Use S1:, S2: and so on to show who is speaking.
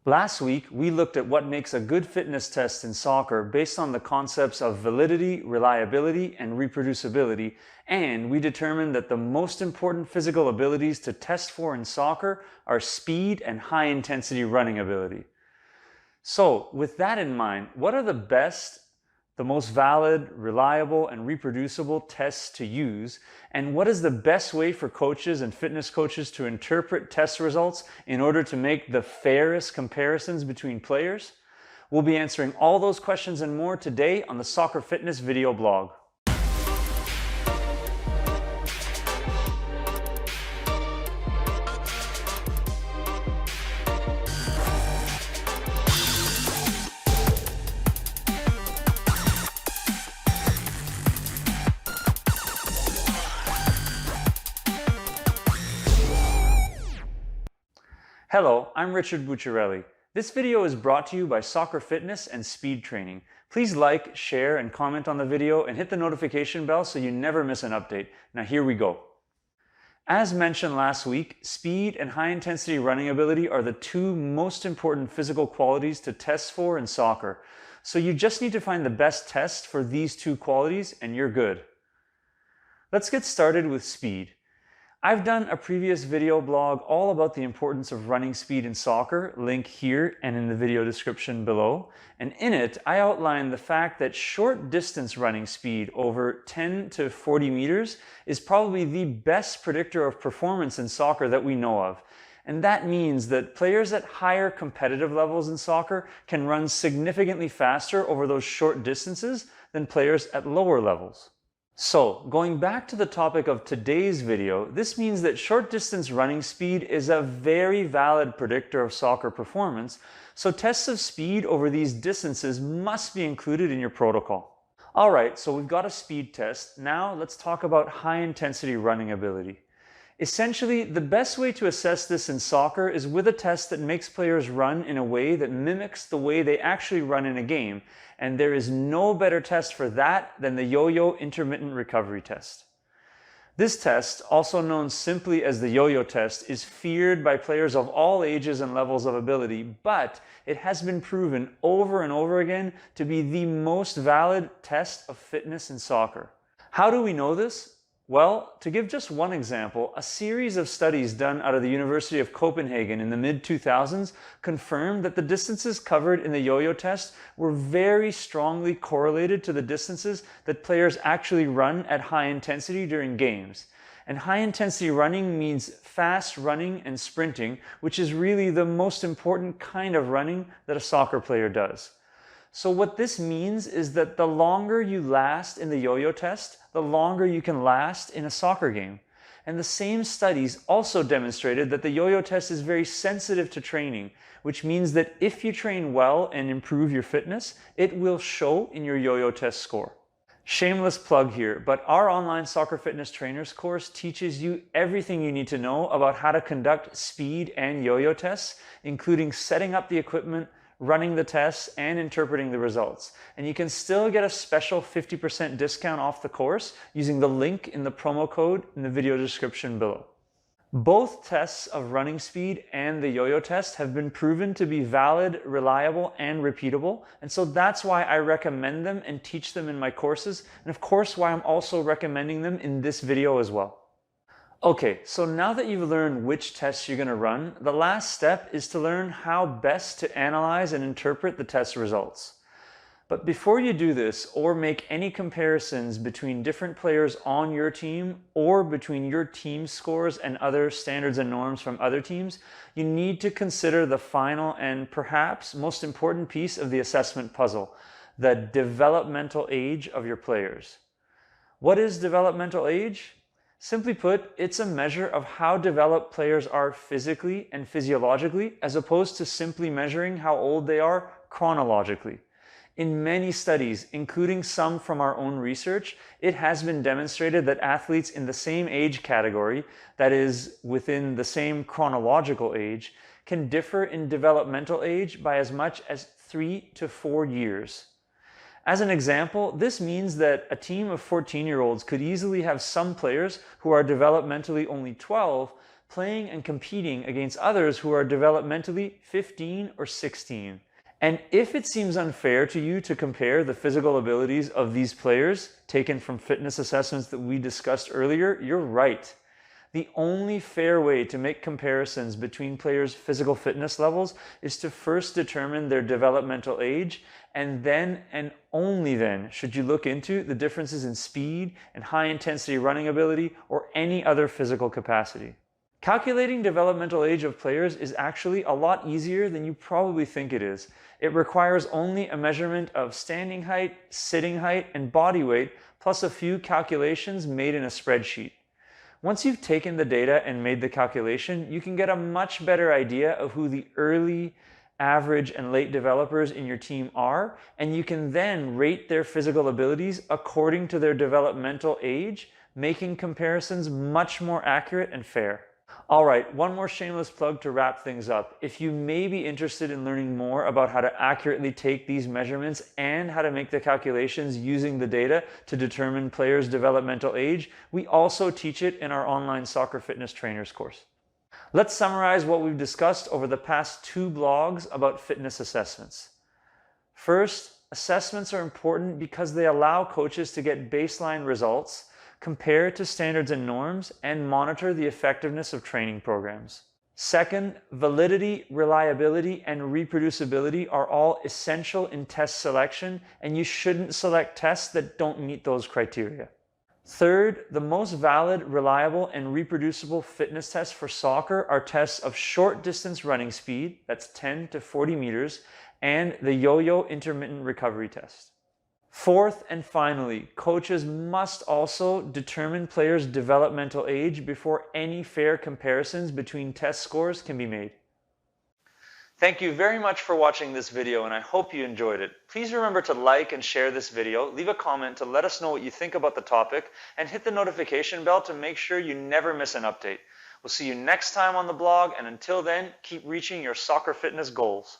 S1: Last week, we looked at what makes a good fitness test in soccer based on the concepts of validity, reliability, and reproducibility, and we determined that the most important physical abilities to test for in soccer are speed and high-intensity running ability. So, with that in mind, what are the best, the most valid, reliable, and reproducible tests to use, and what is the best way for coaches and fitness coaches to interpret test results in order to make the fairest comparisons between players? We'll be answering all those questions and more today on the Soccer Fitness video blog. Hello, I'm Richard Bucciarelli. This video is brought to you by Soccer Fitness and Speed Training. Please like, share, and comment on the video and hit the notification bell so you never miss an update. Now here we go. As mentioned last week, speed and high-intensity running ability are the two most important physical qualities to test for in soccer. So you just need to find the best test for these two qualities and you're good. Let's get started with speed. I've done a previous video blog all about the importance of running speed in soccer, link here and in the video description below. And in it, I outlined the fact that short distance running speed over 10 to 40 meters is probably the best predictor of performance in soccer that we know of. And that means that players at higher competitive levels in soccer can run significantly faster over those short distances than players at lower levels. So, going back to the topic of today's video, this means that short distance running speed is a very valid predictor of soccer performance, so tests of speed over these distances must be included in your protocol. Alright, so we've got a speed test. Now let's talk about high intensity running ability. Essentially, the best way to assess this in soccer is with a test that makes players run in a way that mimics the way they actually run in a game, and there is no better test for that than the yo-yo intermittent recovery test. This test, also known simply as the yo-yo test, is feared by players of all ages and levels of ability, but it has been proven over and over again to be the most valid test of fitness in soccer. How do we know this? Well, to give just one example, a series of studies done out of the University of Copenhagen in the mid-2000s confirmed that the distances covered in the yo-yo test were very strongly correlated to the distances that players actually run at high intensity during games. And high intensity running means fast running and sprinting, which is really the most important kind of running that a soccer player does. So what this means is that the longer you last in the yo-yo test, the longer you can last in a soccer game. And the same studies also demonstrated that the yo-yo test is very sensitive to training, which means that if you train well and improve your fitness, it will show in your yo-yo test score. Shameless plug here, but our online soccer fitness trainers course teaches you everything you need to know about how to conduct speed and yo-yo tests, including setting up the equipment, running the tests, and interpreting the results. And you can still get a special 50% discount off the course using the link in the promo code in the video description below. Both tests of running speed and the yo-yo test have been proven to be valid, reliable, and repeatable, and so that's why I recommend them and teach them in my courses, and of course why I'm also recommending them in this video as well. Okay, so now that you've learned which tests you're going to run, the last step is to learn how best to analyze and interpret the test results. But before you do this, or make any comparisons between different players on your team, or between your team's scores and other standards and norms from other teams, you need to consider the final and perhaps most important piece of the assessment puzzle, the developmental age of your players. What is developmental age? Simply put, it's a measure of how developed players are physically and physiologically, as opposed to simply measuring how old they are chronologically. In many studies, including some from our own research, it has been demonstrated that athletes in the same age category, that is, within the same chronological age, can differ in developmental age by as much as 3 to 4 years. As an example, this means that a team of 14-year-olds could easily have some players who are developmentally only 12, playing and competing against others who are developmentally 15 or 16. And if it seems unfair to you to compare the physical abilities of these players taken from fitness assessments that we discussed earlier, you're right. The only fair way to make comparisons between players' physical fitness levels is to first determine their developmental age, and then and only then should you look into the differences in speed and high-intensity running ability or any other physical capacity. Calculating developmental age of players is actually a lot easier than you probably think it is. It requires only a measurement of standing height, sitting height, and body weight, plus a few calculations made in a spreadsheet. Once you've taken the data and made the calculation, you can get a much better idea of who the early, average, and late developers in your team are, and you can then rate their physical abilities according to their developmental age, making comparisons much more accurate and fair. All right, one more shameless plug to wrap things up. If you may be interested in learning more about how to accurately take these measurements and how to make the calculations using the data to determine players' developmental age, we also teach it in our online soccer fitness trainers course. Let's summarize what we've discussed over the past 2 blogs about fitness assessments. First, assessments are important because they allow coaches to get baseline results, compare to standards and norms, and monitor the effectiveness of training programs. Second, validity, reliability, and reproducibility are all essential in test selection, and you shouldn't select tests that don't meet those criteria. Third, the most valid, reliable, and reproducible fitness tests for soccer are tests of short distance running speed, that's 10 to 40 meters, and the yo-yo intermittent recovery test. Fourth and finally, coaches must also determine players' developmental age before any fair comparisons between test scores can be made. Thank you very much for watching this video, and I hope you enjoyed it. Please remember to like and share this video, leave a comment to let us know what you think about the topic, and hit the notification bell to make sure you never miss an update. We'll see you next time on the blog, and until then, keep reaching your soccer fitness goals.